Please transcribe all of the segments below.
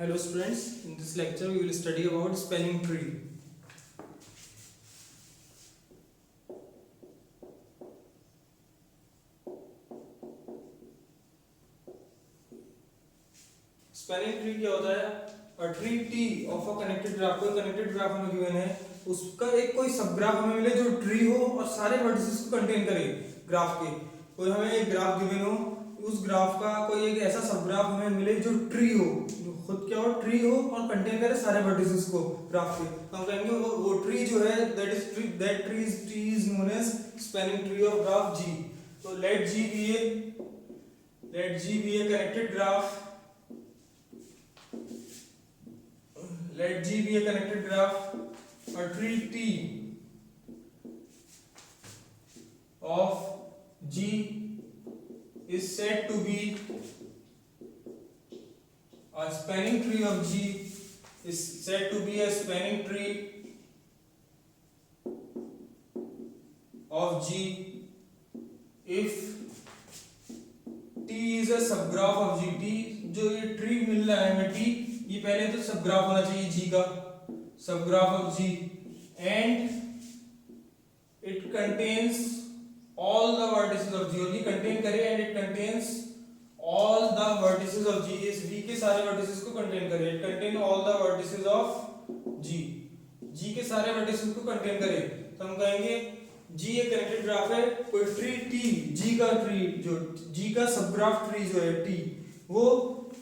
Hello students, in this lecture we will study about spanning tree. Spanning tree क्या होता है? A tree T of a connected graph. कोई connected graph हमें given है, उसका एक कोई सब ग्राफ हमें मिले जो ट्री हो और सारे वर्टिसेस को कंटेन करे ग्राफ के। कोई हमें एक ग्राफ गिवन हो, उस ग्राफ का कोई एक ऐसा सब ग्राफ हमें मिले जो ट्री हो, जो खुद क्या हो, ट्री हो और कंटेन करे सारे वर्टिसेस को ग्राफ के। तो हम कहेंगे वो ट्री जो है that tree is known as spanning tree of graph G. तो let G be a connected graph. Let G be a connected graph. A tree T of G is said to be a spanning tree of G is said to be a spanning tree of G if T is a subgraph of G. T जो ये tree मिल रहा है हमें T, ये पहले तो सब graph होना चाहिए जी का, subgraph of G, and it contains all the vertices of G. और ये कंटेन करे and it contains all the vertices of G. इस वी के सारे वर्टिसेस को कंटेन करे। It contain all the vertices of G, G के सारे वर्टिसेस को कंटेन करे। तो हम कहेंगे जी एक कनेक्टेड ग्राफ है, कोई ट्री टी, जी का ट्री, जो जी का सब ग्राफ ट्री जो है टी, वो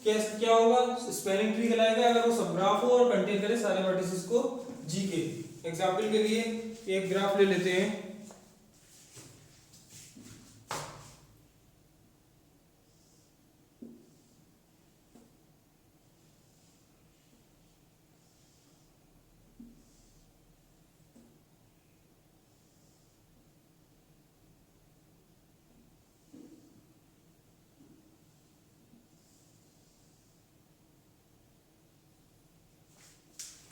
क्या होगा? स्पैनिंग ट्री कहलाएगा अगर वो सब ग्राफ हो और कंटेन करे सारे वर्टिसेस को जी के। एग्जांपल के लिए एक ग्राफ ले लेते हैं।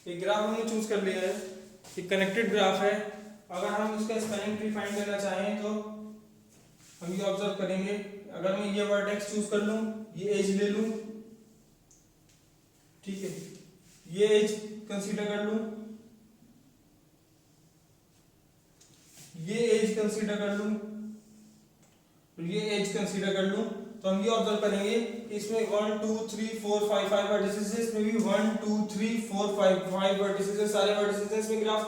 एक ग्राफ हमने चूज कर लिया है, एक कनेक्टेड ग्राफ है। अगर हम उसका स्पैनिंग ट्री फाइंड करना चाहें तो हम ये ऑब्जर्व करेंगे। अगर मैं ये वर्टेक्स चूज कर लूं, ये एज ले लूं, ठीक है, ये एज कंसीडर कर लूं, ये एज कंसीडर कर लूं, ये एज कंसीडर कर लूं, तो हम ये ऑब्जर्व करेंगे कि इसमें 1 2 3 4 5 5 वर्टिसेस है। इसमें भी 1 2 3 4 5 वर्टिसेस है, सारे वर्टिसेस हैं इसमें। ग्राफ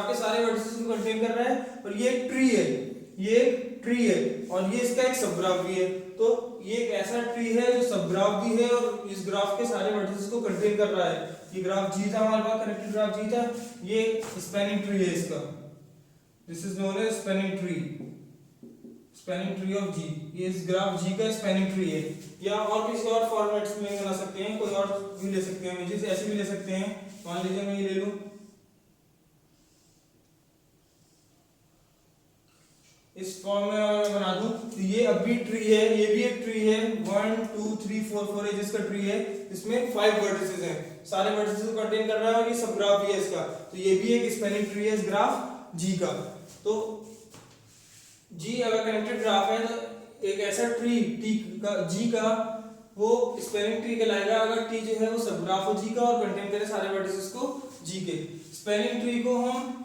के सारे वर्टिसेस को कंटेन कर रहा है। और ये एक ट्री है, ये एक ट्री है और ये इसका एक सब ग्राफ भी है। तो ये एक ऐसा ट्री है जो सब ग्राफ भी है और इस ग्राफ के सारे वर्टिसेस को कंटेन कर रहा है। ये ग्राफ जी था हमारे पास, कनेक्टेड ग्राफ जी था। ये स्पैनिंग ट्री है इसका, this is known as spanning tree, spanning tree of G. ये इस ग्राफ जी का स्पैनिंग ट्री है। या और किसी और फॉर्मेट्स में बना सकते हैं, कोई और भी ले सकते हैं, इमेजेस ऐसे भी ले सकते हैं। मान लीजिए मैं ये ले लूं, इस फॉर्म में मैं बना दूं तो ये अब भी ट्री है, ये भी एक ट्री है। 1 2 3 4 4 एजेस का ट्री है। इसमें 5 वर्टिसेस हैं, सारे वर्टिसेस को कंटेन कर रहा है और ये सब ग्राफ भी है इसका। तो ये भी एक स्पैनिंग ट्री है इस ग्राफ जी का। तो जी अगर कनेक्टेड ग्राफ है तो एक ऐसा ट्री टी का, जी का, वो स्पैनिंग ट्री कहलाएगा अगर टी जो है वो सब ग्राफ हो जी का और कंटेन करे सारे वर्टिसेस को जी के। स्पैनिंग ट्री को हम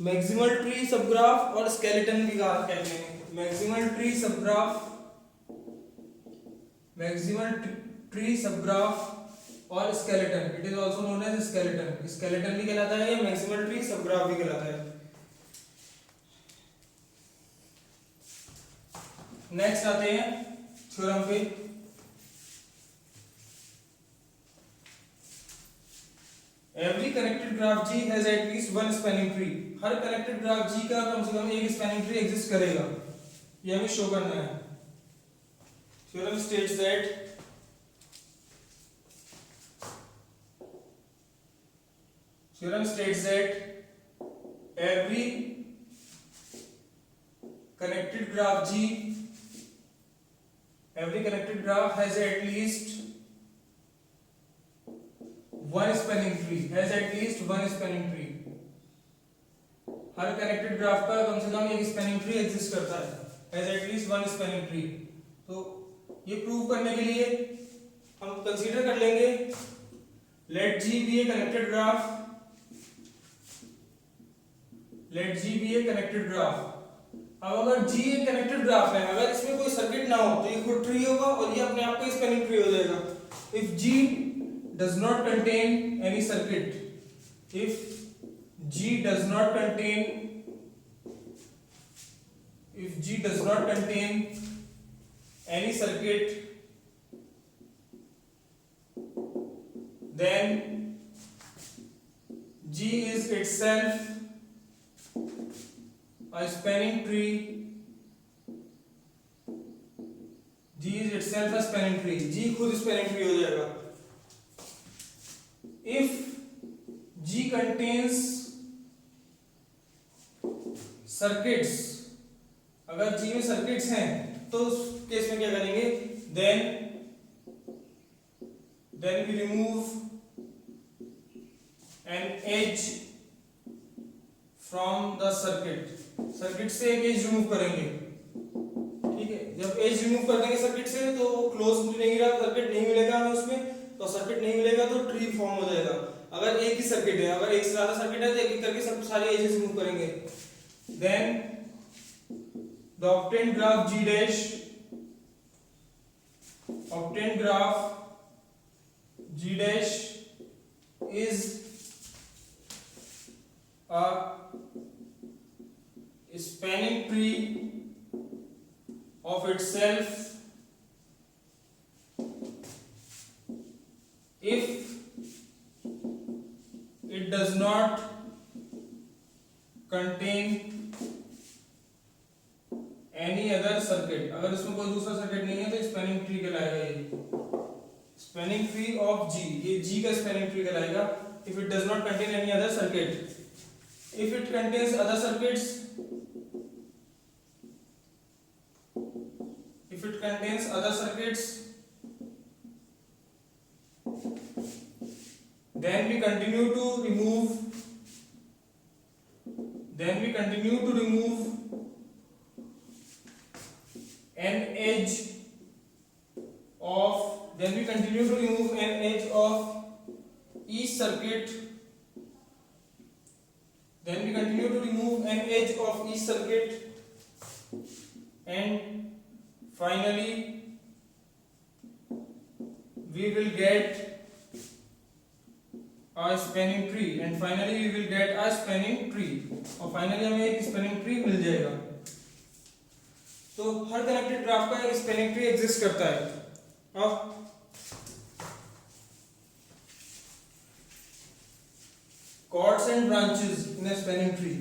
मैक्सिमल ट्री सब ग्राफ और स्केलेटन भी कहते हैं। Maximal tree subgraph, maximal tree subgraph और skeleton, it is also known as skeleton. Skeleton भी कहलाता है या मैक्सिमल ट्री सब ग्राफ भी कहलाता है। नेक्स्ट आते हैं थ्योरम पे। Every connected graph ji has at least one spanning tree. Her connected graph जी का कम से कम एक स्पैनिंग ट्री एग्जिस्ट करेगा, ये हमें शो करना है। Theorem states that every connected graph G, every connected graph has at least one spanning tree, has at least one spanning tree। Her connected graph का कम से कम एक स्पैनिंग ट्री एग्जिस्ट करता है, as at least one spanning tree. तो ये prove करने के लिए हम कंसीडर कर लेंगे let G be a connected graph, let G be a connected graph. अब अगर जी एक कनेक्टेड ग्राफ है, अगर इसमें कोई सर्किट ना हो तो ये खुद ट्री होगा और ये अपने आप को स्पैनिंग ट्री हो जाएगा। If G does not contain any circuit, if G does not contain, if G does not contain any circuit, then G is itself a spanning tree. G is itself a spanning tree. G खुद spanning tree हो जाएगा। If G contains circuits, अगर G में circuits हैं तो उस case में क्या करेंगे, then we remove an edge from the circuit, circuit से एक एज रिमूव करेंगे। ठीक है, जब एज रिमूव कर देंगे सर्किट से तो क्लोज नहीं रहा, सर्किट नहीं मिलेगा हमें उसमें, तो सर्किट नहीं मिलेगा तो ट्री फॉर्म हो जाएगा। अगर एक ही सर्किट है, अगर एक से ज्यादा सर्किट है तो एक एक करके सब सारे एजेस रिमूव करेंगे। Then the obtained graph G dash, obtained graph G dash is a spanning tree of itself if it does not contain any other circuit, अगर इसमें कोई दूसरा सर्किट नहीं है तो स्पैनिंग ट्री कहलाएगा। ये स्पैनिंग ट्री ऑफ G, ये G का स्पैनिंग ट्री कहलाएगा। if it does not contain any other circuit, if it contains other circuits, if it contains other circuits, then we continue to remove, an edge of, then we continue to remove an edge of each circuit, then we continue to remove an edge of each circuit, and finally we will get a spanning tree, and finally we will get a spanning tree, और finally हमें एक spanning tree मिल जाएगा। तो हर connected graph का एक spanning tree exist करता है। अब chords and branches in a spanning tree,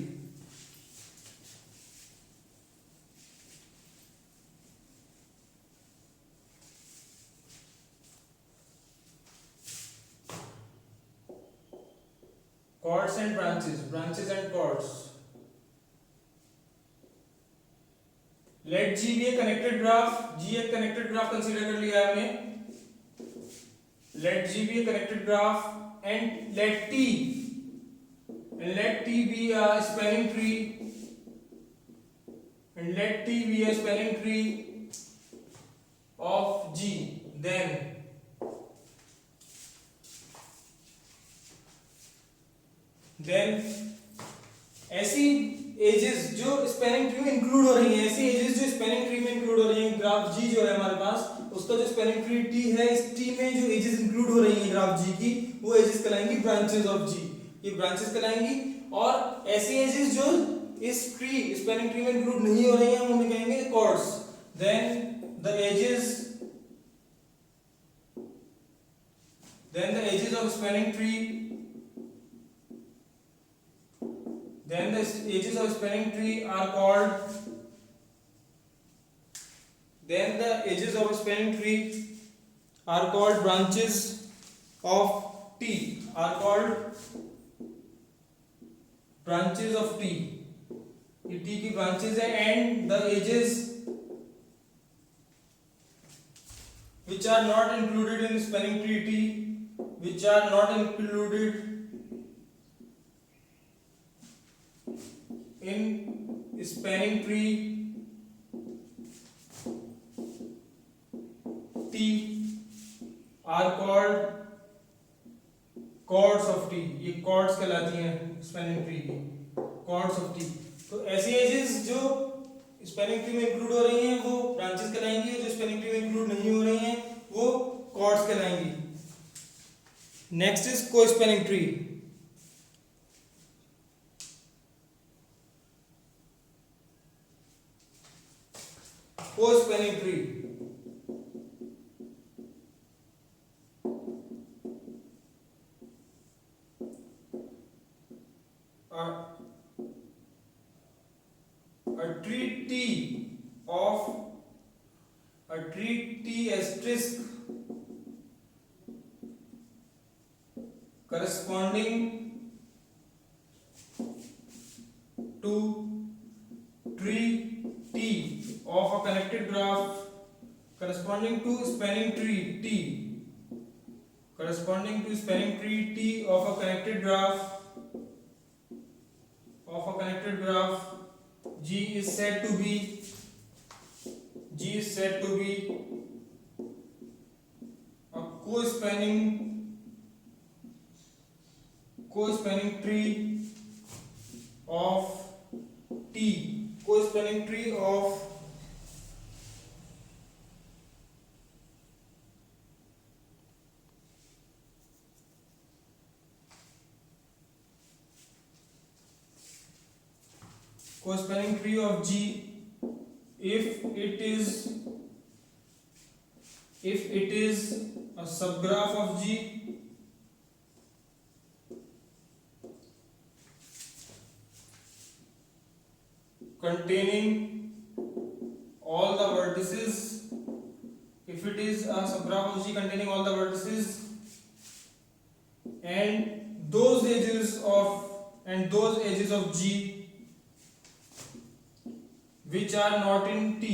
chords and branches and chords. Let G be a connected graph, G एक connected graph consider कर लिया है हमने। Let G be a connected graph and let T be a spanning tree, and let T be a spanning tree of G. Then ऐसी edges जो spanning tree में include हो रही हैं, ऐसी एजेस जो स्पैनिंग ट्री में इंक्लूड हो रही हैं, ग्राफ G जो है हमारे पास, उसका जो स्पैनिंग ट्री T है, इस T में जो एजेस इंक्लूड हो रही हैं ग्राफ G की, वो एजेस कहलाएंगी ब्रांचेस ऑफ G। ये ब्रांचेस कहलाएंगी। और ऐसी एजेस जो इस ट्री स्पैनिंग ट्री में इंक्लूड नहीं हो रही हैं, हम उन्हें कहेंगे chords. Then the edges of spanning tree, then the edges of spanning tree are called, then the edges of spanning tree are called branches of T, are called branches of T। ये T की branches है, and the edges which are not included in spanning tree T, which are not included in spanning tree T are called chords of T। ये chords कहलाती हैं spanning tree की, chords of T। तो ऐसी edges जो spanning tree में include हो रही हैं वो ब्रांचेस कहलाएंगी, जो स्पेनिंग ट्री में इंक्लूड नहीं हो रही हैं वो कॉर्ड्स कहलाएंगी। Next is co spanning tree. Co spanning tree a tree T asterisk corresponding to tree T of a connected graph corresponding to spanning tree T corresponding to spanning tree T of a connected graph G is said to be a co-spanning tree of T, co-spanning tree of co-spanning tree of G if it is a subgraph of G containing all the vertices, if it is a subgraph of G containing all the vertices and those edges of G which are not in T,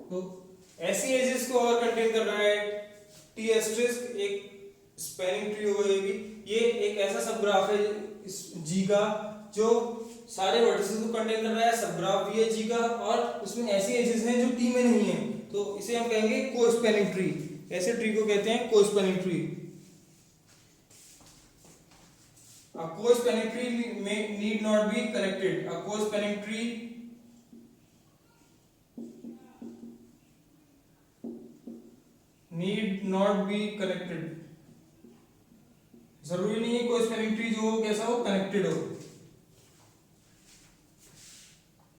तो ऐसी edges को अगर contain कर रहा है T asterisk एक spanning tree हो जाएगी। ये एक ऐसा सब ग्राफ है इस जी का जो सारे वर्टिसेस को कंटेन कर रहा है, सब ग्राफ भी है जी का और उसमें ऐसी एजेस हैं जो टी में नहीं है, तो इसे हम कहेंगे को स्पैनिंग ट्री। ऐसे ट्री को कहते हैं को spanning tree. A co-spanning tree need not be connected. A co-spanning tree need not be connected. जरूरी नहीं है co-spanning tree जो हो कैसा हो, कनेक्टेड हो।